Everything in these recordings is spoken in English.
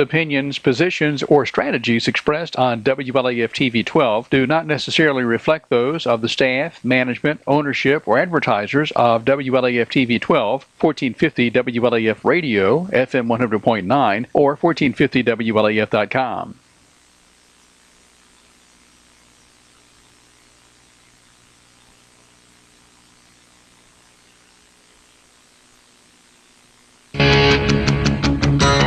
Opinions, positions, or strategies expressed on WLAF TV 12 do not necessarily reflect those of the staff, management, ownership, or advertisers of WLAF TV 12, 1450 WLAF Radio, FM 100.9, or 1450WLAF.com.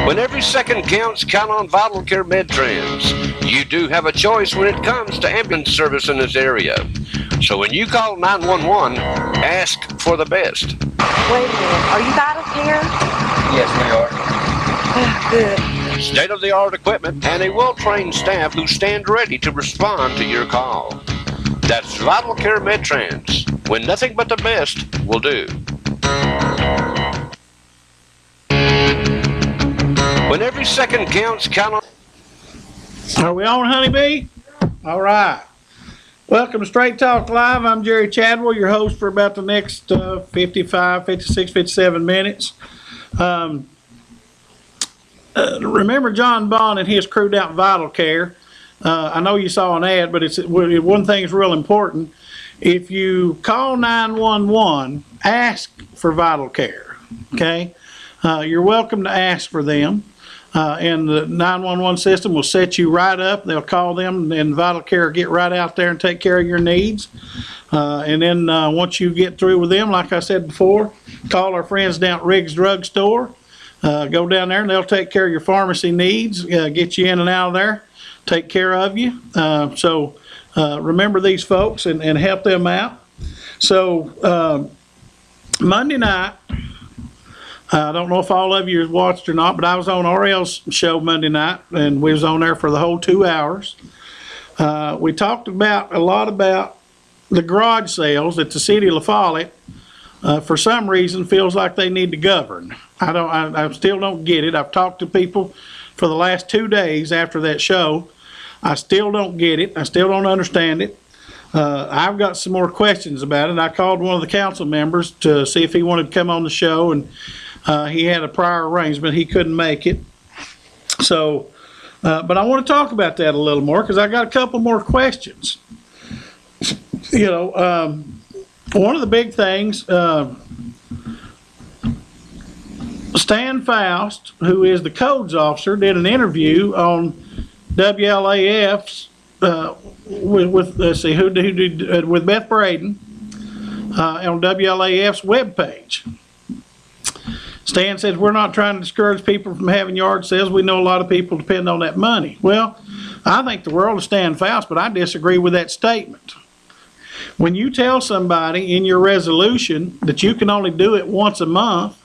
When every second counts, count on Vital Care MedTrans. You do have a choice when it comes to ambulance service in this area. So when you call 911, ask for the best. Wait a minute, are you Vital Care? Yes, we are. Good. State-of-the-art equipment and a well-trained staff who stand ready to respond to your call. That's Vital Care MedTrans, when nothing but the best will do. When every second counts, count on... Are we on, Honeybee? All right. Welcome to Straight Talk Live. I'm Jerry Chadwell, your host for about the next 55, 56, 57 minutes. Remember John Bond and his crew down at Vital Care. I know you saw an ad, but one thing is real important. If you call 911, ask for Vital Care, okay? You're welcome to ask for them. And the 911 system will set you right up. They'll call them, and Vital Care will get right out there and take care of your needs. And then once you get through with them, like I said before, call our friends down at Riggs Drug Store. Go down there, and they'll take care of your pharmacy needs, get you in and out of there, take care of you. So remember these folks and help them out. So Monday night, I don't know if all of you watched or not, but I was on RL's show Monday night, and we was on there for the whole 2 hours. We talked a lot about the garage sales that the city of La Follette, for some reason, feels like they need to govern. I still don't get it. I've talked to people for the last 2 days after that show. I still don't get it. I still don't understand it. I've got some more questions about it. I called one of the council members to see if he wanted to come on the show, and he had a prior arrangement. He couldn't make it. So, but I want to talk about that a little more because I got a couple more questions. You know, one of the big things, Stan Faust, who is the codes officer, did an interview on WLAF's with let's see who did with Beth Braden on WLAF's webpage. Stan says, we're not trying to discourage people from having yard sales. We know a lot of people depend on that money. Well, I think the world of Stan Faust, but I disagree with that statement. When you tell somebody in your resolution that you can only do it once a month,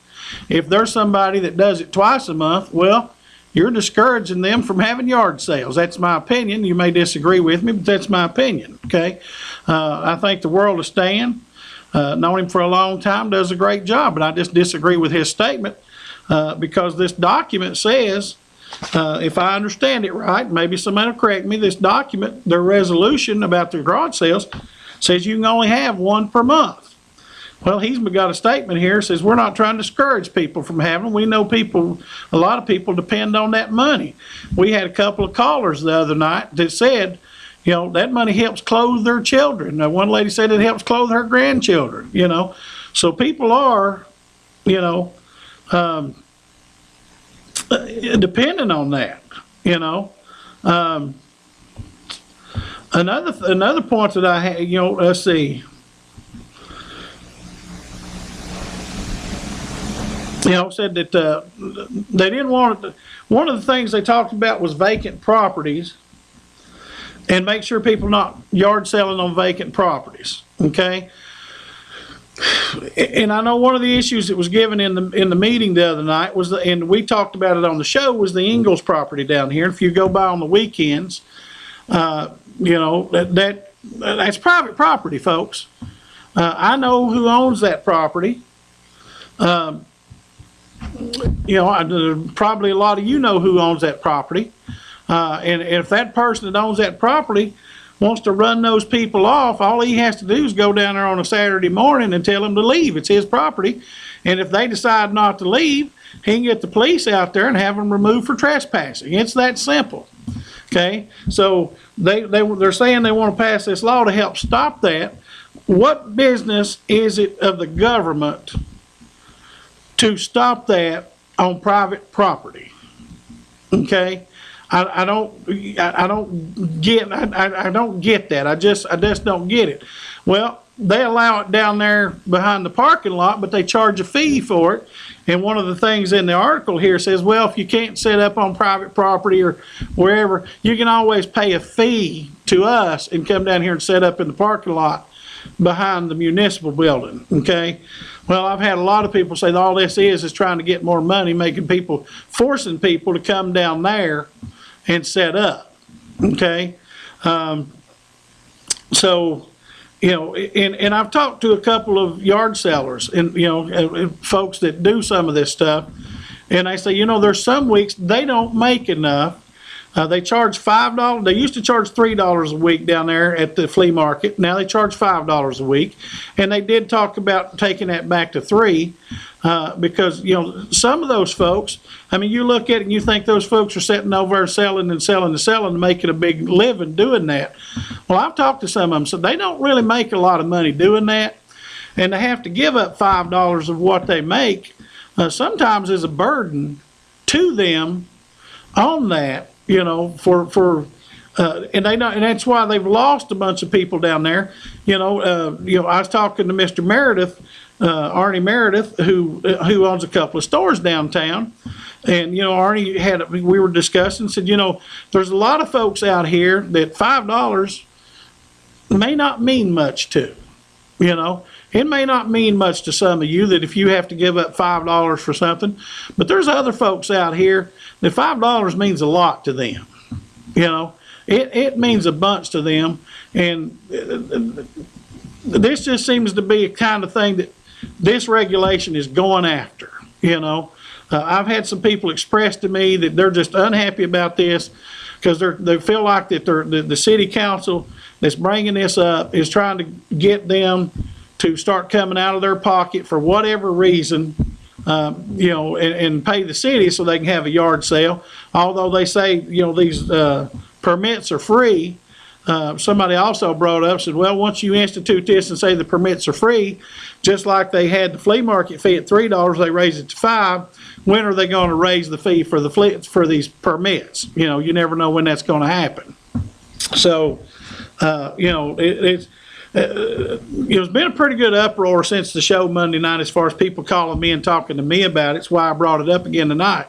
if there's somebody that does it twice a month, well, you're discouraging them from having yard sales. That's my opinion. You may disagree with me, but that's my opinion, okay? I think the world of Stan, known him for a long time, does a great job, but I just disagree with his statement because this document says, if I understand it right, maybe somebody will correct me, this document, their resolution about the garage sales, says you can only have one per month. Well, he's got a statement here that says we're not trying to discourage people from having. We know people, a lot of people depend on that money. We had a couple of callers the other night that said, you know, that money helps clothe their children. Now, one lady said it helps clothe her grandchildren, you know. So people are, you know, depending on that, you know. Another point that I had, you know, let's see. You know, said that they didn't want it. One of the things they talked about was vacant properties and make sure people not yard selling on vacant properties, okay? And I know one of the issues that was given in the meeting the other night was, and we talked about it on the show, was the Ingalls property down here. If you go by on the weekends, you know, that's private property, folks. I know who owns that property. You know, probably a lot of you know who owns that property. And if that person that owns that property wants to run those people off, all he has to do is go down there on a Saturday morning and tell them to leave. It's his property. And if they decide not to leave, he can get the police out there and have them removed for trespassing. It's that simple. Okay, so they're saying they want to pass this law to help stop that. What business is it of the government to stop that on private property? Okay, I don't get that. I just don't get it. Well, they allow it down there behind the parking lot, but they charge a fee for it. And one of the things in the article here says, well, if you can't set up on private property or wherever, you can always pay a fee to us and come down here and set up in the parking lot behind the municipal building. Okay. Well, I've had a lot of people say all this is trying to get more money, forcing people to come down there and set up. Okay. So, you know, and I've talked to a couple of yard sellers and, you know, folks that do some of this stuff, and they say, you know, there's some weeks they don't make enough. They charge $5. They used to charge $3 a week down there at the flea market. Now they charge $5 a week, and they did talk about taking that back to $3 because, you know, some of those folks, I mean, you look at it and you think those folks are sitting over there selling and making a big living doing that. Well, I've talked to some of them, so they don't really make a lot of money doing that, and to have to give up $5 of what they make sometimes is a burden to them on that. You know, and they know, and that's why they've lost a bunch of people down there. You know, I was talking to Mr. Meredith, Arnie Meredith, who owns a couple of stores downtown, and you know, Arnie we were discussing, said, you know, there's a lot of folks out here that $5 may not mean much to. You know, it may not mean much to some of you that if you have to give up $5 for something, but there's other folks out here that $5 means a lot to them. You know, it means a bunch to them, and this just seems to be a kind of thing that this regulation is going after. You know, I've had some people express to me that they're just unhappy about this because they feel like that the city council that's bringing this up is trying to get them to start coming out of their pocket for whatever reason, you know, and pay the city so they can have a yard sale. Although they say, you know, these permits are free. Somebody also brought up, said, well, once you institute this and say the permits are free, just like they had the flea market fee at $3, they raise it to $5. When are they going to raise the fee for these permits? You know, you never know when that's going to happen. So, you know, it's been a pretty good uproar since the show Monday night as far as people calling me and talking to me about it. It's why I brought it up again tonight.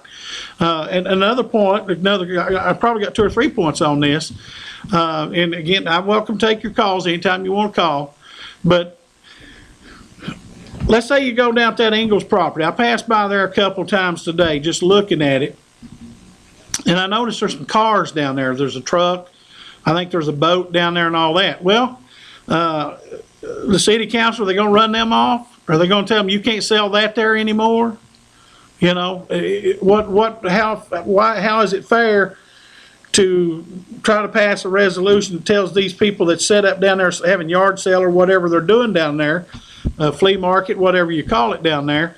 And another point, I probably got 2 or 3 points on this. And again, I'm welcome to take your calls anytime you want to call. But let's say you go down to that Ingalls property. I passed by there a couple times today just looking at it. And I noticed there's some cars down there. There's a truck. I think there's a boat down there and all that. Well, the city council, are they going to run them off? Are they going to tell them you can't sell that there anymore? You know, how is it fair to try to pass a resolution that tells these people that set up down there having yard sale or whatever they're doing down there, flea market, whatever you call it down there,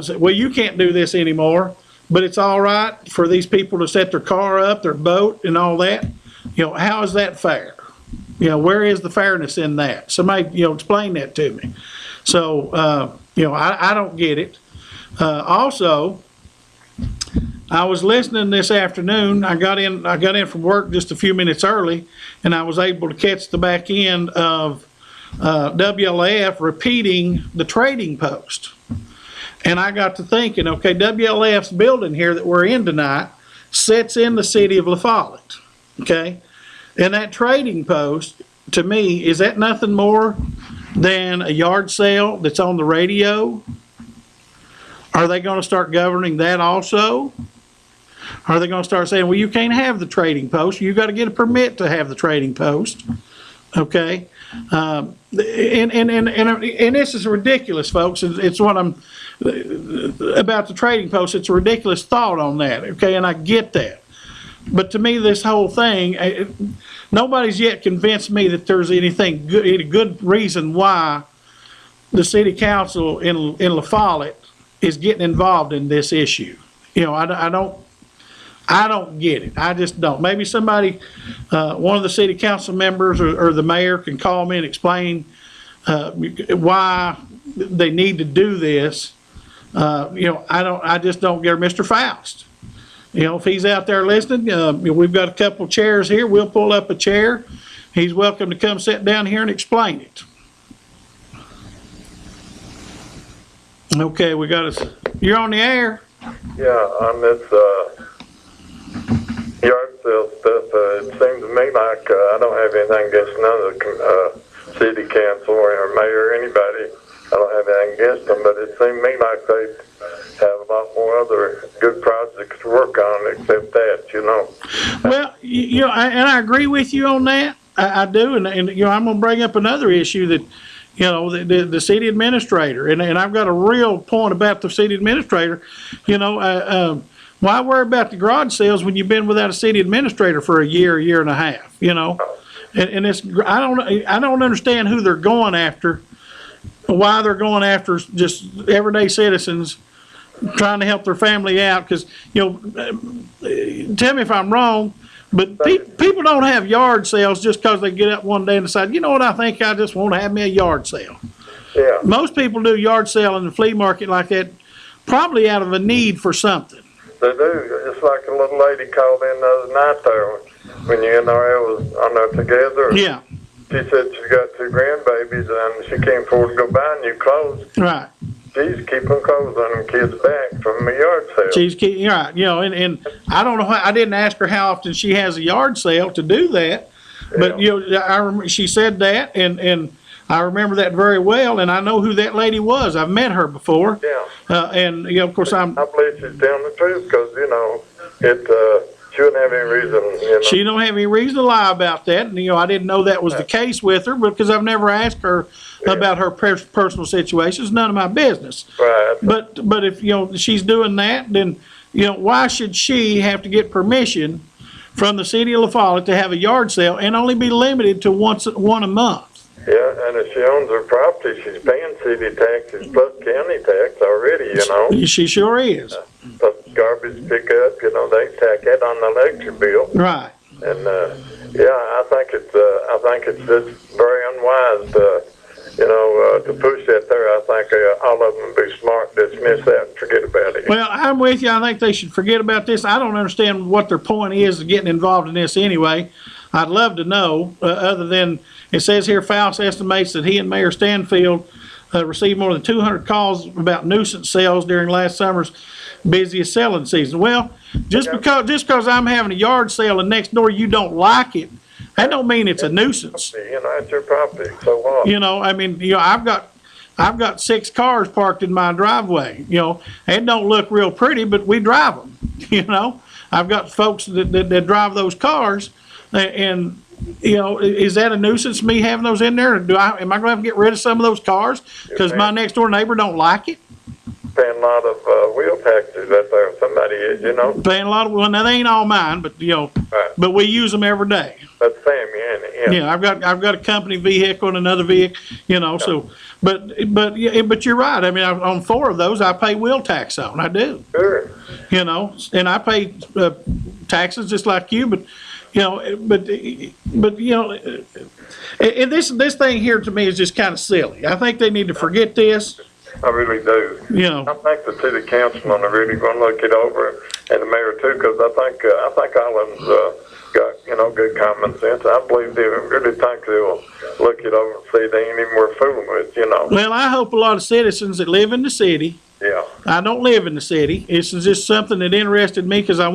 say, well, you can't do this anymore, but it's all right for these people to set their car up, their boat and all that. You know, how is that fair? You know, where is the fairness in that? Somebody, you know, explain that to me. So, you know, I don't get it. Also, I was listening this afternoon. I got in from work just a few minutes early, and I was able to catch the back end of WLAF repeating the trading post. And I got to thinking, okay, WLAF's building here that we're in tonight sits in the city of La Follette. Okay, and that trading post, to me, is that nothing more than a yard sale that's on the radio? Are they going to start governing that also? Are they going to start saying, well, you can't have the trading post, you got to get a permit to have the trading post? Okay, and this is ridiculous, folks. It's what I'm about the trading post. It's a ridiculous thought on that. Okay, and I get that. But to me, this whole thing, nobody's yet convinced me that there's anything good, any good reason why the city council in La Follette is getting involved in this issue. You know, I don't get it. I just don't. Maybe somebody, one of the city council members or the mayor can call me and explain why they need to do this. You know, I just don't get Mr. Faust. You know, if he's out there listening, we've got a couple chairs here. We'll pull up a chair. He's welcome to come sit down here and explain it. Okay, we got us. You're on the air. Yeah, on this yard sale stuff, it seems to me like I don't have anything against none of the city council or mayor or anybody. I don't have anything against them, but it seemed to me like they have a lot more other good projects to work on except that, you know. Well, you know, and I agree with you on that. I do, and you know, I'm going to bring up another issue that, you know, the city administrator, and I've got a real point about the city administrator. You know, why worry about the garage sales when you've been without a city administrator for a year and a half? You know, and it's I don't understand who they're going after, why they're going after just everyday citizens trying to help their family out. Because, you know, tell me if I'm wrong, but people don't have yard sales just because they get up one day and decide, you know what, I think I just want to have me a yard sale. Yeah. Most people do yard sale in the flea market like that, probably out of a need for something. They do. It's like a little lady called in the other night there when you NRL was on there together. Yeah, She said she's got 2 grandbabies and she can't afford to go buy new clothes. right. She's keeping clothes on them kids back from a yard sale. She's right, you know, and I don't know how, I didn't ask her how often she has a yard sale to do that, but you know, she said that, and I remember that very well, and I know who that lady was. I've met her before. Yeah. And you know, of course, I believe she's telling the truth because, you know, she wouldn't have any reason, you know. she don't have any reason to lie about that, and you know, I didn't know that was the case with her because I've never asked her about her personal situations. None of my business. Right. But if you know she's doing that, then you know why should she have to get permission from the city of La Follette to have a yard sale and only be limited to one a month? Yeah, and if she owns her property, she's paying city taxes plus county tax already, you know. She sure is. Plus garbage pickup, you know, they tack that on the electric bill. Right. And yeah, I think it's just very unwise to push that there. I think all of them would be smart to dismiss that and forget about it. Well, I'm with you. I think they should forget about this. I don't understand what their point is of getting involved in this anyway. I'd love to know, other than it says here, Faust estimates that he and Mayor Stanfield received more than 200 calls about nuisance sales during last summer's busiest selling season. Well, just because I'm having a yard sale and next door you don't like it, that don't mean it's a nuisance. You know, it's your property, so what? You know, I mean, you know, I've got 6 cars parked in my driveway. You know, it don't look real pretty, but we drive them. You know, I've got folks that drive those cars, and you know, is that a nuisance, me having those in there? Am I going to have to get rid of some of those cars because my next door neighbor don't like it? Paying a lot of wheel taxes out there. Somebody is, you know. Paying a lot of, well, now they ain't all mine, but you know, Right. but we use them every day. That's family, ain't it? Yeah, I've got a company vehicle and another vehicle, you know. So, but you're right. I mean, on 4 of those, I pay wheel tax on. I do. Sure. You know, and I pay taxes just like you, but you know, but you know, and this thing here to me is just kind of silly. I think they need to forget this. I really do. You know, I think the city councilman are really going to look it over, and the mayor too, because I think all of them's got, you know, good common sense. I believe they really think they'll look it over and see they ain't even worth fooling with, you know. well, I hope a lot of citizens that live in the city. Yeah. I don't live in the city. It's just something that interested me because I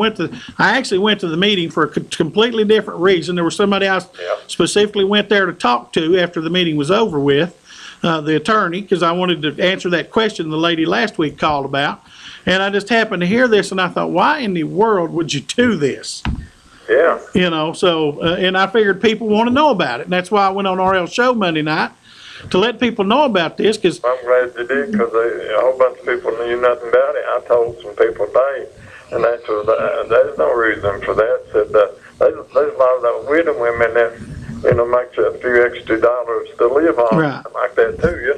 actually went to the meeting for a completely different reason. There was somebody I specifically went there to talk to after the meeting was over with, the attorney, because I wanted to answer that question the lady last week called about. And I just happened to hear this and I thought, why in the world would you do this? Yeah. You know, so, and I figured people want to know about it. And that's why I went on RL Show Monday night to let people know about this, because I'm glad you did, because a whole bunch of people knew nothing about it. I told some people today, and there's no reason for that, except with them women that, makes you a few extra dollars to live on. Right. Like that too,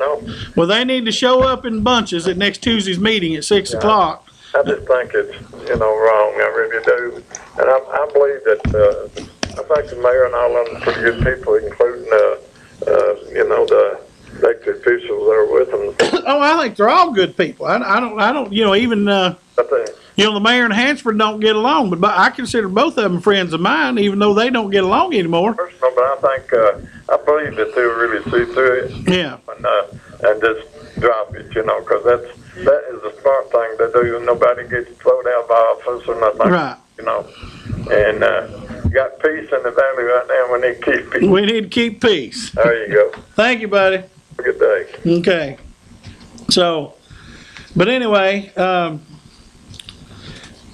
Well, they need to show up in bunches at next Tuesday's meeting at 6 o'clock. I just think it's, wrong. I really do. And I believe that, I think the mayor and all of them are pretty good people, including, the elected officials that are with them. Oh, I think they're all good people. I don't, even, I think, the mayor and Hansford don't get along, but I consider both of them friends of mine, even though they don't get along anymore. personal, but I think, I believe that they'll really see through it. Yeah. And just drop it, because that is a smart thing to do. Nobody gets thrown out by office or nothing. Right. And you got peace in the valley right now. We need to keep peace. We need to keep peace. There you go. Thank you, buddy. Have a good day. Okay. So, but anyway,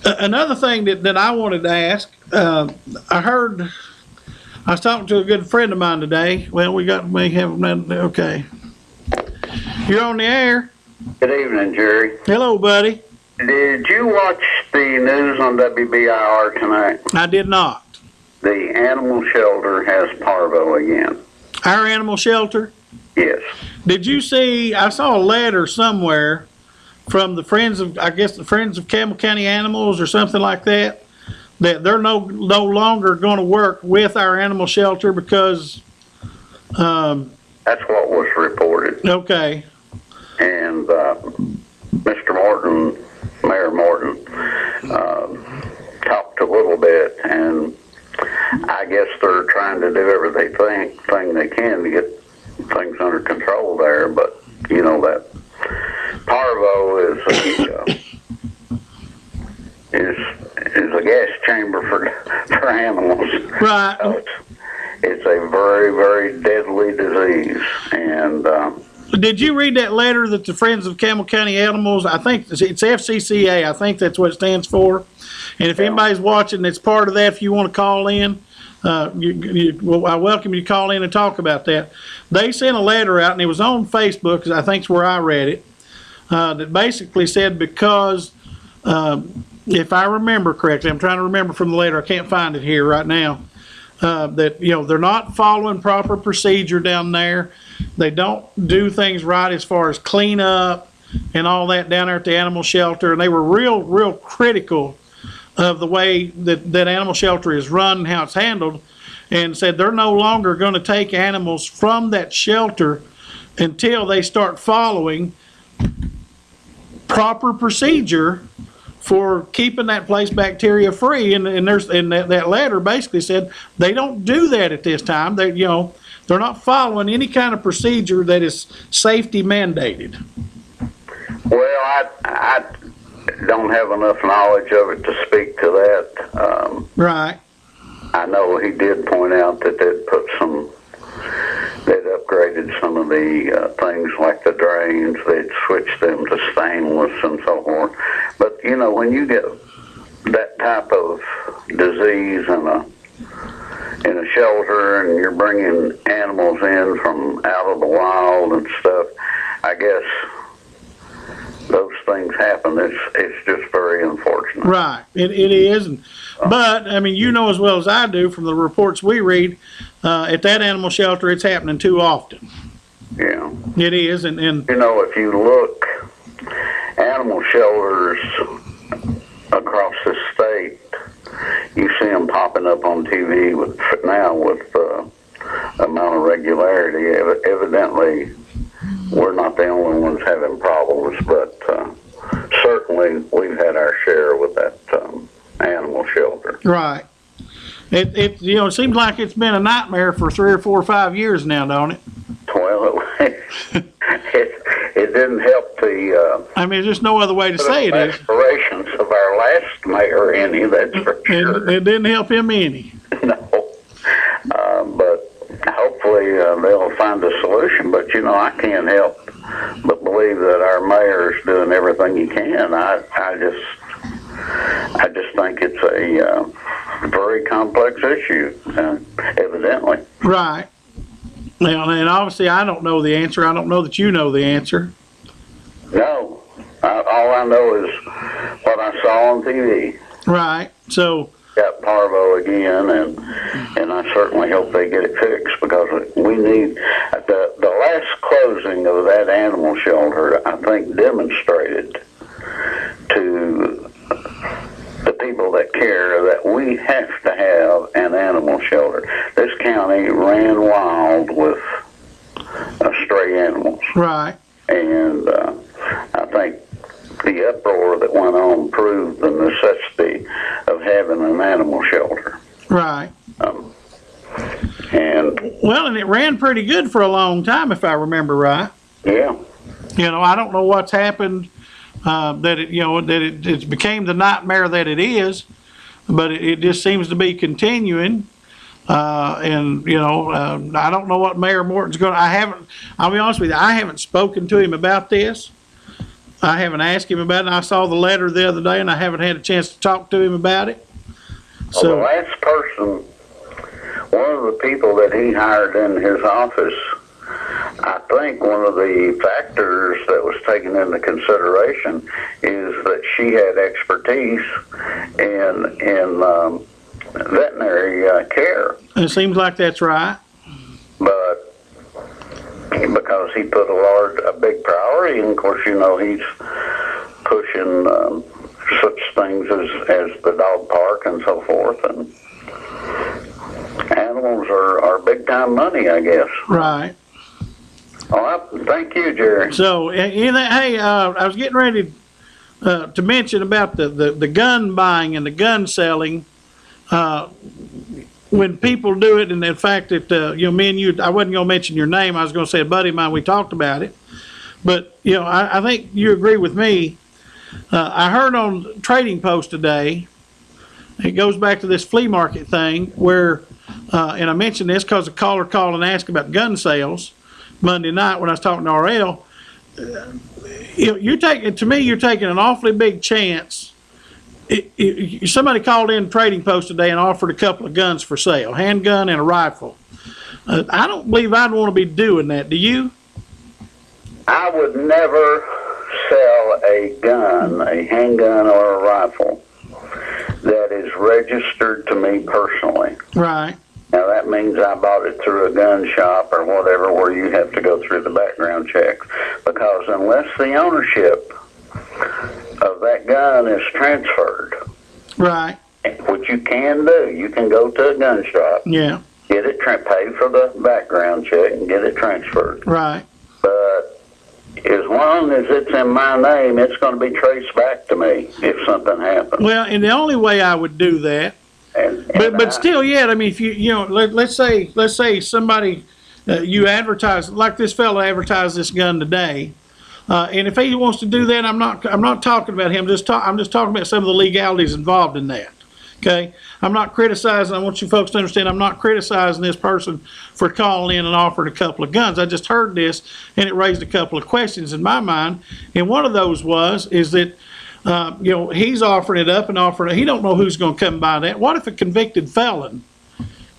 another thing that I wanted to ask, I was talking to a good friend of mine today. Well, okay. You're on the air. Good evening, Jerry. Hello, buddy. Did you watch the news on WBIR tonight? I did not. The animal shelter has parvo again. Our animal shelter? Yes. Did you see, I saw a letter somewhere from the Friends of Campbell County Animals or something like that, that they're no longer going to work with our animal shelter because, That's what was reported. okay, And Mr. Morton, Mayor Morton, talked a little bit, and I guess they're trying to do everything they can to get things under control there, but that parvo is a gas chamber for animals. right. So it's a very, very deadly disease, and Did you read that letter that the Friends of Campbell County Animals, I think it's FCCA, I think that's what it stands for. And if anybody's watching that's part of that, if you want to call in, well, I welcome you to call in and talk about that. They sent a letter out, and it was on Facebook, 'cause I think it's where I read it, that basically said because, if I remember correctly, I'm trying to remember from the letter, I can't find it here right now, that, they're not following proper procedure down there. They don't do things right as far as cleanup and all that down there at the animal shelter, and they were real critical of the way that animal shelter is run and how it's handled, and said they're no longer going to take animals from that shelter until they start following proper procedure for keeping that place bacteria free. And that letter basically said they don't do that at this time. They're not following any kind of procedure that is safety mandated. well, I don't have enough knowledge of it to speak to that. Right. I know he did point out that they'd upgraded some of the things like the drains. They'd switched them to stainless and so forth. But when you get that type of disease in a shelter, and you're bringing animals in from out of the wild and stuff, I guess those things happen. It's just very unfortunate. Right. It is. But, I mean, as well as I do from the reports we read, at that animal shelter, it's happening too often. Yeah. It is. And If you look, animal shelters across the state, you see them popping up on TV with amount of regularity. Evidently, we're not the only ones having problems, but certainly we've had our share with that animal shelter. right. It seems like it's been a nightmare for 3 or 4 or 5 years now, don't it? Well, it didn't help the I mean, there's just no other way to say it is. aspirations of our last mayor any, that's for sure. It didn't help him any. No. But hopefully they'll find a solution. But, I can't help but believe that our mayor's doing everything he can. I just think it's a very complex issue, evidently. Right. Well, and obviously I don't know the answer. I don't know that you know the answer. No. All I know is what I saw on TV. Right. So, Got parvo again, and I certainly hope they get it fixed, because we need, the last closing of that animal shelter, I think, demonstrated to the people that care that we have to have an animal shelter. This county ran wild with stray animals. Right. And I think the uproar that went on proved the necessity of having an animal shelter. Right. And Well, and it ran pretty good for a long time, if I remember right. yeah, You know, I don't know what's happened, that it became the nightmare that it is, but it just seems to be continuing. And I don't know what Mayor Morton's I'll be honest with you, I haven't spoken to him about this. I haven't asked him about it. I saw the letter the other day, and I haven't had a chance to talk to him about it. well, the last person, one of the people that he hired in his office, I think one of the factors that was taken into consideration is that she had expertise in veterinary care. It seems like that's right. But because he put a big priority, and of course, he's pushing such things as the dog park and so forth, and animals are big time money, I guess. Right. Thank you, Jerry. So, hey, I was getting ready to mention about the gun buying and the gun selling. When people do it, and the fact that, me and you, I wasn't going to mention your name. I was going to say a buddy of mine, we talked about it. But, I think you agree with me. I heard on Trading Post today, it goes back to this flea market thing where, and I mentioned this because a caller called and asked about gun sales Monday night when I was talking to RL. You're taking an awfully big chance. Somebody called in Trading Post today and offered a couple of guns for sale, handgun and a rifle. I don't believe I'd want to be doing that. Do you? I would never sell a gun, a handgun or a rifle, that is registered to me personally. Right. Now, that means I bought it through a gun shop or whatever, where you have to go through the background checks. Because unless the ownership of that gun is transferred, Right. which you can do, you can go to a gun shop, Yeah. get it, pay for the background check, and get it transferred. Right. But as long as it's in my name, it's going to be traced back to me if something happens. Well, and the only way I would do that, but still, yet, I mean, if let's say somebody, you advertise, like this fellow advertised this gun today, and if he wants to do that, I'm not talking about him. I'm just talking about some of the legalities involved in that. Okay, I'm not criticizing. I want you folks to understand. I'm not criticizing this person for calling in and offering a couple of guns. I just heard this, and it raised a couple of questions in my mind. And one of those is that he's offering it up and offering it. He don't know who's going to come and buy that. What if a convicted felon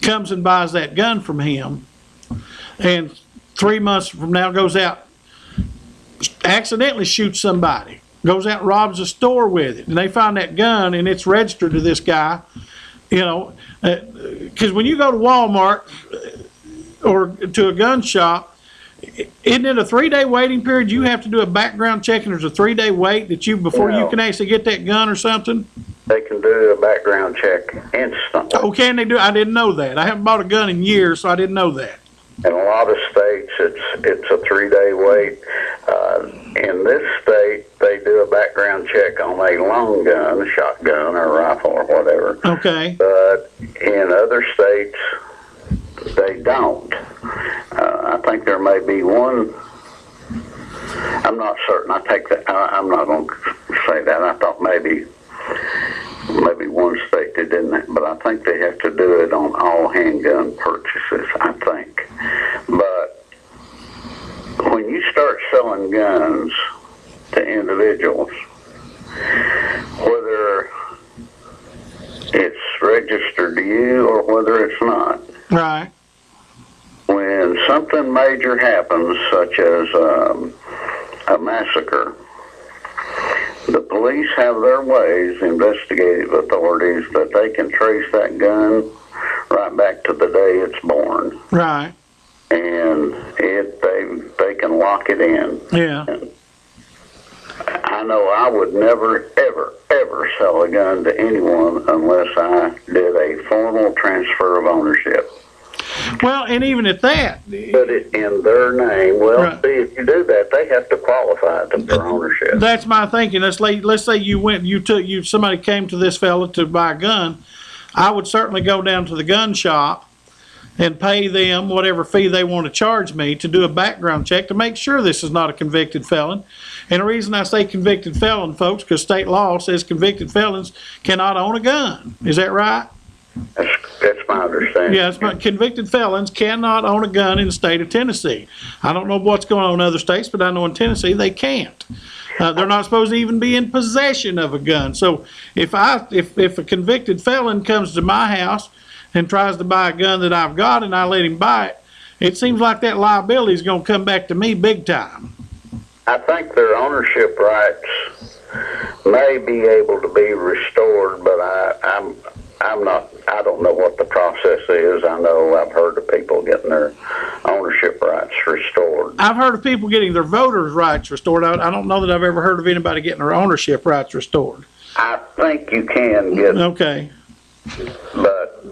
comes and buys that gun from him, and 3 months from now goes out, accidentally shoots somebody, goes out and robs a store with it, and they find that gun and it's registered to this guy, because when you go to Walmart or to a gun shop, isn't it a 3-day waiting period? You have to do a background check, and there's a 3-day wait before you can actually get that gun or something? They can do a background check instantly. Oh, can they do? I didn't know that. I haven't bought a gun in years, so I didn't know that. In a lot of states, it's a 3-day wait. In this state, they do a background check on a long gun, a shotgun or a rifle or whatever. Okay. But in other states, they don't. I think there may be one. I'm not certain. I take that. I'm not going to say that. I thought maybe one state they didn't, but I think they have to do it on all handgun purchases, I think. But when you start selling guns to individuals, whether it's registered to you or whether it's not, Right. when something major happens, such as a massacre, the police have their ways, investigative authorities, that they can trace that gun right back to the day it's born, Right. and they can lock it in. Yeah. I know I would never, ever, ever sell a gun to anyone unless I did a formal transfer of ownership. Well, and even at that, Put it in their name. Well, Right. see, if you do that, they have to qualify it for ownership. that's my thinking. Let's say somebody came to this fella to buy a gun. I would certainly go down to the gun shop and pay them whatever fee they want to charge me to do a background check to make sure this is not a convicted felon. And the reason I say convicted felon, folks, because state law says convicted felons cannot own a gun. Is that right? That's my understanding. Yes, but convicted felons cannot own a gun in the state of Tennessee. I don't know what's going on in other states, but I know in Tennessee they can't. They're not supposed to even be in possession of a gun. So if a convicted felon comes to my house and tries to buy a gun that I've got and I let him buy it, it seems like that liability is going to come back to me big time. I think their ownership rights may be able to be restored, but I'm not. I don't know what the process is. I know I've heard of people getting their ownership rights restored. I've heard of people getting their voters' rights restored. I don't know that I've ever heard of anybody getting their ownership rights restored. I think you can get, Okay. but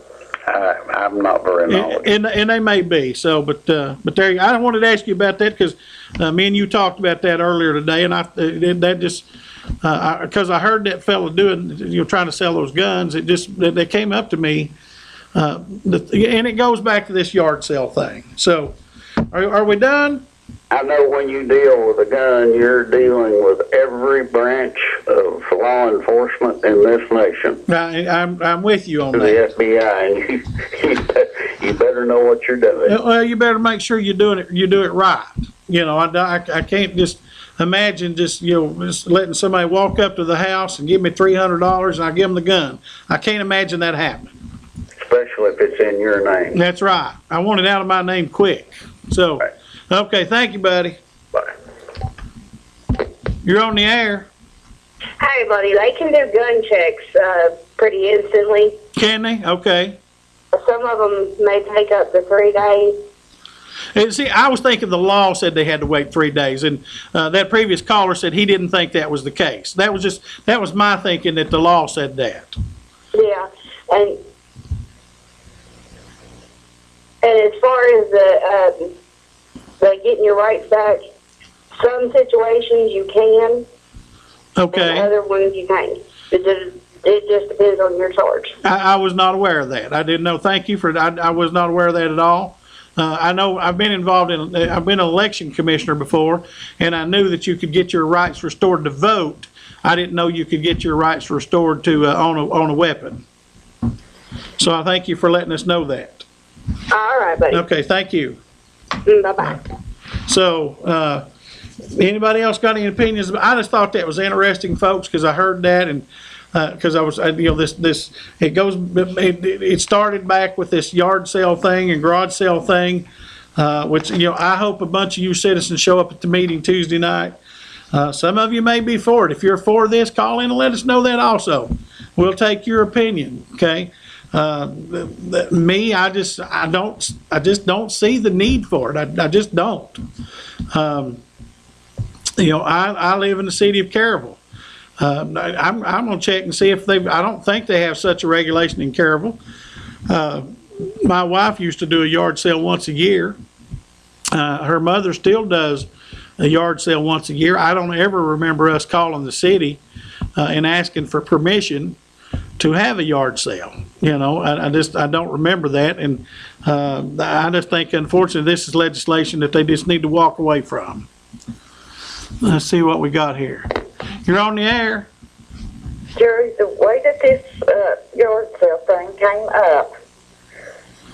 I'm not very knowledgeable. And they may be, so, but there, I wanted to ask you about that because me and you talked about that earlier today, and that just, because I heard that fella trying to sell those guns, they came up to me, and it goes back to this yard sale thing. So, are we done? I know when you deal with a gun, you're dealing with every branch of law enforcement in this nation. I'm with you on To that. the FBI, and you better know what you're doing. Well, you better make sure you do it right. You know, I can't just imagine just letting somebody walk up to the house and give me $300 and I give them the gun. I can't imagine that happening. Especially if it's in your name. That's right. I want it out of my name quick. So, Right. okay, thank you, buddy. Bye. You're on the air. Hey, buddy, they can do gun checks pretty instantly. Can they? Okay. Some of them may take up to 3 days. And see, I was thinking the law said they had to wait 3 days, and that previous caller said he didn't think that was the case. That was my thinking that the law said that. Yeah, and as far as the getting your rights back, some situations you can, and Okay. other ones you can't. It just depends on your charge. I was not aware of that. I didn't know. Thank you for. I was not aware of that at all. I know I've been involved in. I've been an election commissioner before, and I knew that you could get your rights restored to vote. I didn't know you could get your rights restored to own a weapon. So I thank you for letting us know that. All right, buddy. Okay, thank you. Bye-bye. So, anybody else got any opinions? I just thought that was interesting, folks, because I heard that and. Because I was, it started back with this yard sale thing and garage sale thing, which, I hope a bunch of you citizens show up at the meeting Tuesday night. Some of you may be for it. If you're for this, call in and let us know that also. We'll take your opinion, okay? Me, I just don't see the need for it. I just don't. I live in the city of Caryville. I'm going to check and see if I don't think they have such a regulation in Caryville. My wife used to do a yard sale once a year. Her mother still does a yard sale once a year. I don't ever remember us calling the city and asking for permission to have a yard sale. I don't remember that. And I just think, unfortunately, this is legislation that they just need to walk away from. Let's see what we got here. You're on the air. Jerry, the way that this yard sale thing came up,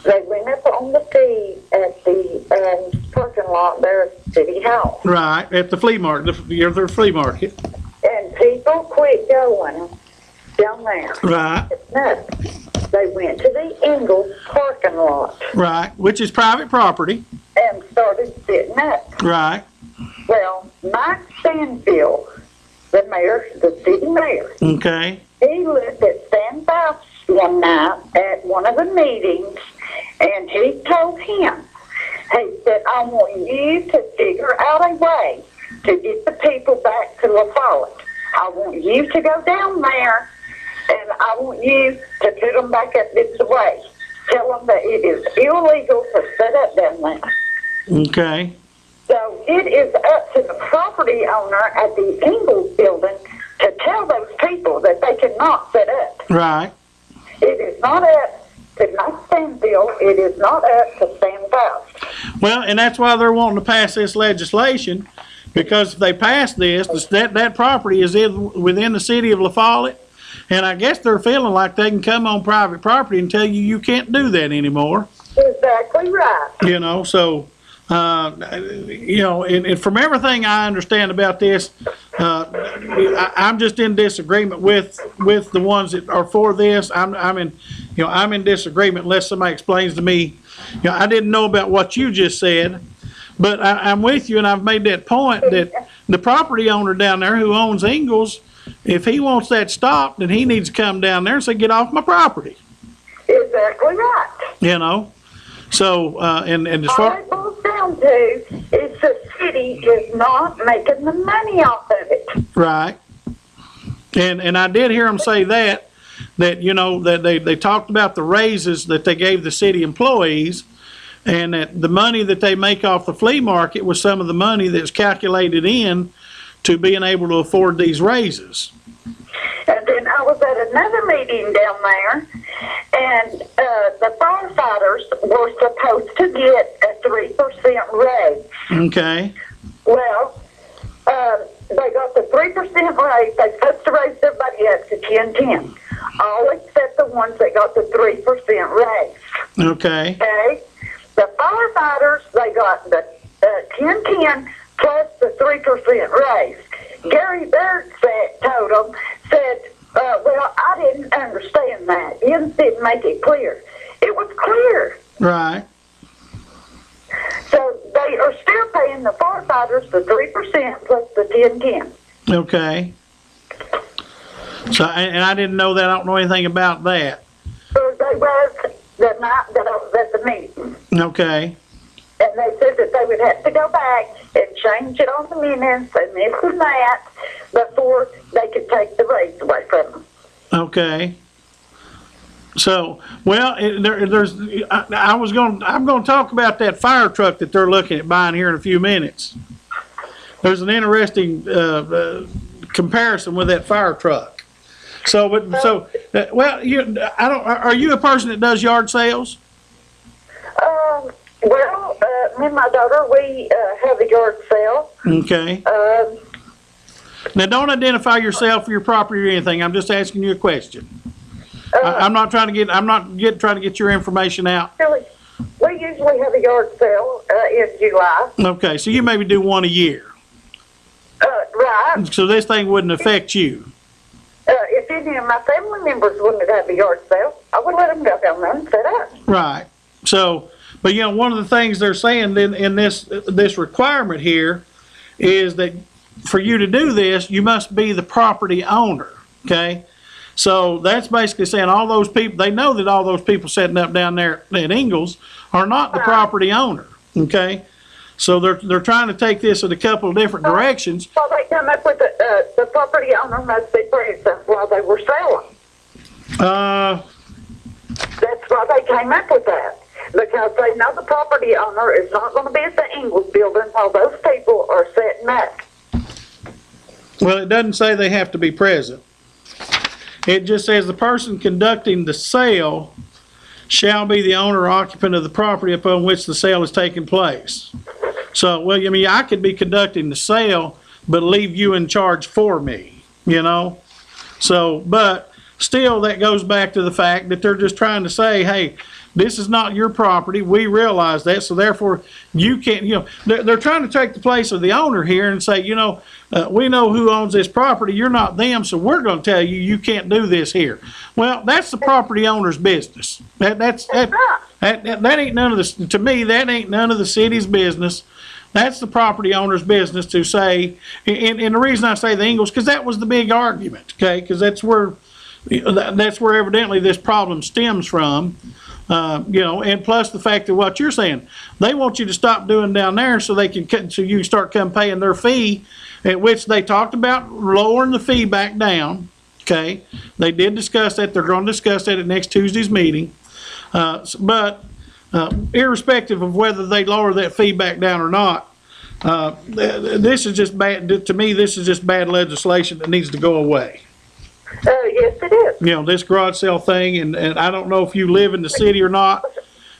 they went up on the feed at the parking lot there at City Hall. Right, at the flea market, their flea market. And people quit going down there. Right, Nothing. They went to the Ingalls parking lot right, which is private property. and started sitting up. Right, Well, Mike Stanfield the mayor, the city mayor. Okay. He looked at Stan Faust one night at one of the meetings, and he told him, he said, I want you to figure out a way to get the people back to La Follette. I want you to go down there, and I want you to put them back up this way. Tell them that it is illegal to set up down there. Okay. So it is up to the property owner at the Ingalls building to tell those people that they cannot set up. Right. It is not up to Mike Stanfield. It is not up to Stan Faust. Well, and that's why they're wanting to pass this legislation, because if they pass this, that property is within the city of La Follette, and I guess they're feeling like they can come on private property and tell you can't do that anymore. Exactly right. You know, so, you know, and from everything I understand about this, I'm just in disagreement with the ones that are for this. I'm in disagreement unless somebody explains to me. You know, I didn't know about what you just said, but I'm with you, and I've made that point that the property owner down there who owns Ingalls, if he wants that stopped, then he needs to come down there and say, get off my property. Exactly right. You know, so, and as All far, it boils down to is the city is not making the money off of it. right. And I did hear them say that, you know, that they talked about the raises that they gave the city employees, and that the money that they make off the flea market was some of the money that's calculated in to being able to afford these raises. And then I was at another meeting down there, and the firefighters were supposed to get a 3% raise. Okay. Well, they got the 3% raise. They're supposed to raise everybody up to 10-10. All except the ones that got the 3% raise. Okay. Okay? The firefighters, they got the 10-10 plus the 3% raise. Gary Baird told them, well, I didn't understand that. You didn't make it clear. It was clear. Right. So they are still paying the firefighters the 3% plus the 10-10. Okay. So, and I didn't know that. I don't know anything about that. So they was the night that I was at the meeting. Okay. And they said that they would have to go back and change it on the minutes and this and that before they could take the raise away from them. Okay. So, well, I'm going to talk about that fire truck that they're looking at buying here in a few minutes. There's an interesting comparison with that fire truck. So, well, are you a person that does yard sales? Well, me and my daughter, we have a yard sale. Okay. Now, don't identify yourself or your property or anything. I'm just asking you a question. I'm not trying to get your information out. We usually have a yard sale in July. Okay, so you maybe do one a year. Right. So this thing wouldn't affect you. If any of my family members wouldn't have a yard sale, I would let them go down there and set up. Right. So, but you know, one of the things they're saying in this requirement here is that for you to do this, you must be the property owner. Okay. So that's basically saying all those people, they know that all those people setting up down there at Ingalls are not the property owner. Okay. So they're trying to take this in a couple of different directions. Well, they come up with the property owner must be present while they were selling. That's why they came up with that. Because they know the property owner is not going to be at the Ingalls building while those people are setting up. Well, it doesn't say they have to be present. It just says the person conducting the sale shall be the owner or occupant of the property upon which the sale is taking place. So, well, I mean, I could be conducting the sale, but leave you in charge for me, you know? So, but still, that goes back to the fact that they're just trying to say, hey, this is not your property. We realize that, so therefore you can't, you know, they're trying to take the place of the owner here and say, you know, we know who owns this property. You're not them, so we're going to tell you you can't do this here. Well, that's the property owner's business. That ain't none of the, to me, that ain't none of the city's business That's the property owner's business to say, and the reason I say the Ingalls, because that was the big argument, okay? Because that's where evidently this problem stems from. And plus the fact that what you're saying, they want you to stop doing down there so they can so you start come paying their fee, at which they talked about lowering the fee back down. Okay, they did discuss that. They're going to discuss that at next Tuesday's meeting. But irrespective of whether they lower that fee back down or not, this is just bad. To me, this is just bad legislation that needs to go away. Yes, it is. This garage sale thing, and I don't know if you live in the city or not,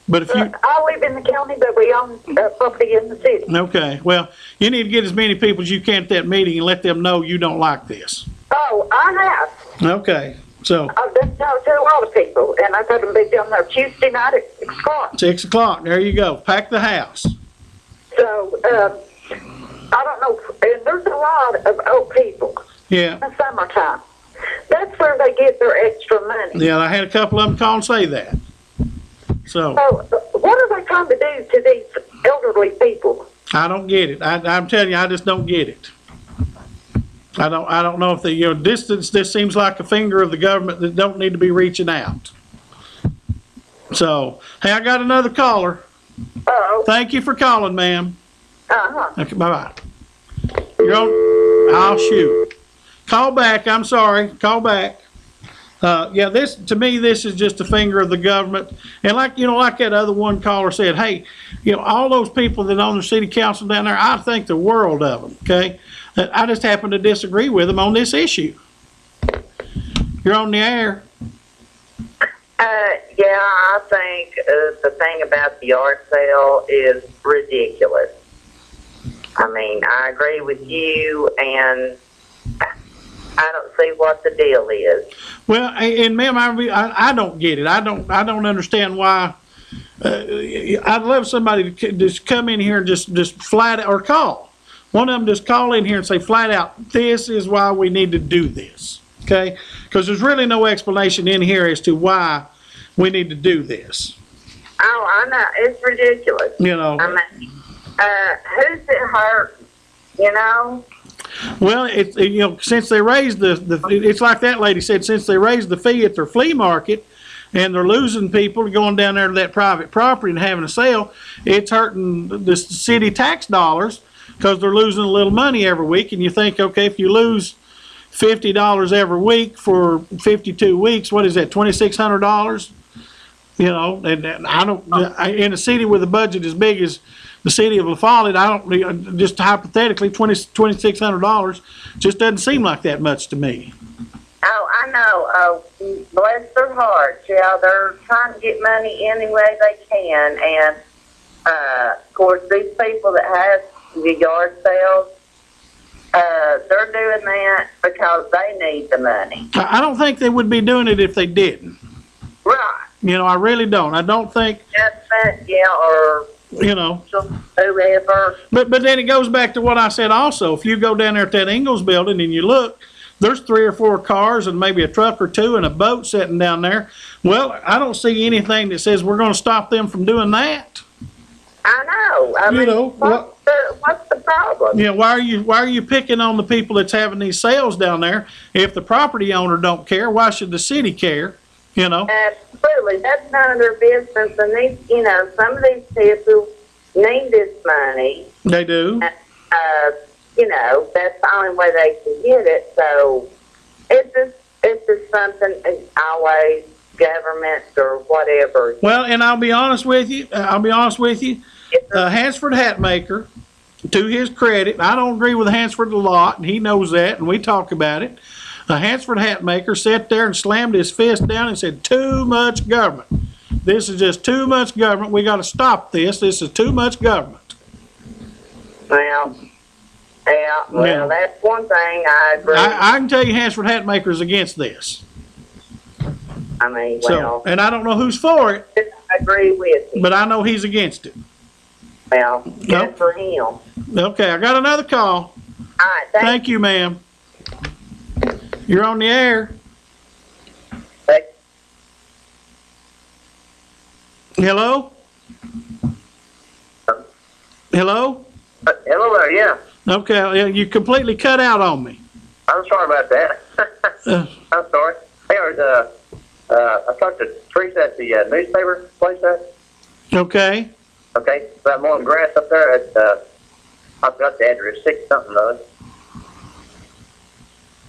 but if you... I live in the county, but we own property in the city. Okay, well, you need to get as many people as you can at that meeting and let them know you don't like this. Oh, I have. Okay, so... I've been talking to a lot of people, and I told them to be down there Tuesday night at 6 o'clock. 6 o'clock, there you go. Pack the house. So, I don't know, and there's a lot of old people Yeah. in the summertime. That's where they get their extra money. Yeah, I had a couple of them call and say that. So, So, what are they trying to do to these elderly people? I don't get it. I'm telling you, I just don't get it. I don't know if the, this seems like a finger of the government that don't need to be reaching out. So, hey, I got another caller. Uh-oh. Thank you for calling, ma'am. Uh-huh. Okay, bye-bye. You're on, oh, shoot. Call back, I'm sorry, call back. Yeah, this, to me, this is just a finger of the government. And like that other one caller said, hey, all those people that own the city council down there, I think the world of them, okay? I just happen to disagree with them on this issue. You're on the air. Yeah, I think the thing about the yard sale is ridiculous. I mean, I agree with you, and I don't see what the deal is. Well, and ma'am, I don't get it. I don't understand why. I'd love somebody to just come in here and just flat out, or call. One of them just call in here and say flat out, this is why we need to do this. Okay? Because there's really no explanation in here as to why we need to do this. Oh, I know. It's ridiculous. I mean, who's it hurt? Well, since they raised it's like that lady said, since they raised the fee at their flea market and they're losing people going down there to that private property and having a sale, it's hurting the city tax dollars because they're losing a little money every week. And you think, okay, if you lose $50 every week for 52 weeks, what is that, $2,600? And I don't, in a city with a budget as big as the city of La Follette, I don't, just hypothetically, $2,600 just doesn't seem like that much to me. Oh, I know. Oh, bless their hearts. Yeah, they're trying to get money any way they can. And, of course, these people that have the yard sales, they're doing that because they need the money. I don't think they would be doing it if they didn't. Right. I really don't. I don't think. Yeah, or whoever. But then it goes back to what I said also. If you go down there at that Ingalls building and you look, there's 3 or 4 cars and maybe a truck or 2 and a boat sitting down there. Well, I don't see anything that says we're going to stop them from doing that. I know. I mean, what's the problem? Why are you picking on the people that's having these sales down there? If the property owner don't care, why should the city care? Absolutely, that's none of their business. And these, some of these people need this money. They do. That's the only way they can get it. So it's just something. Always government or whatever. Well, and I'll be honest with you. Hansford Hatmaker, to his credit, I don't agree with Hansford a lot, and he knows that, and we talk about it. Hansford Hatmaker sat there and slammed his fist down and said, too much government. This is just too much government. We got to stop this. This is too much government. Well, that's one thing I agree. I can tell you Hansford Hatmaker is against this. I mean, and I don't know who's for it. I agree with you. But I know he's against it. Well, good for him. Okay, I got another call. All right, thank you, ma'am. You're on the air. Hey. Hello? Hello? Hello there, yeah. Okay, yeah, you completely cut out on me. I'm sorry about that. I'm sorry. Hey, I talked to Teresa at the newspaper place there. Okay, Okay, about mowing grass up there at, I forgot the address, 6 something though.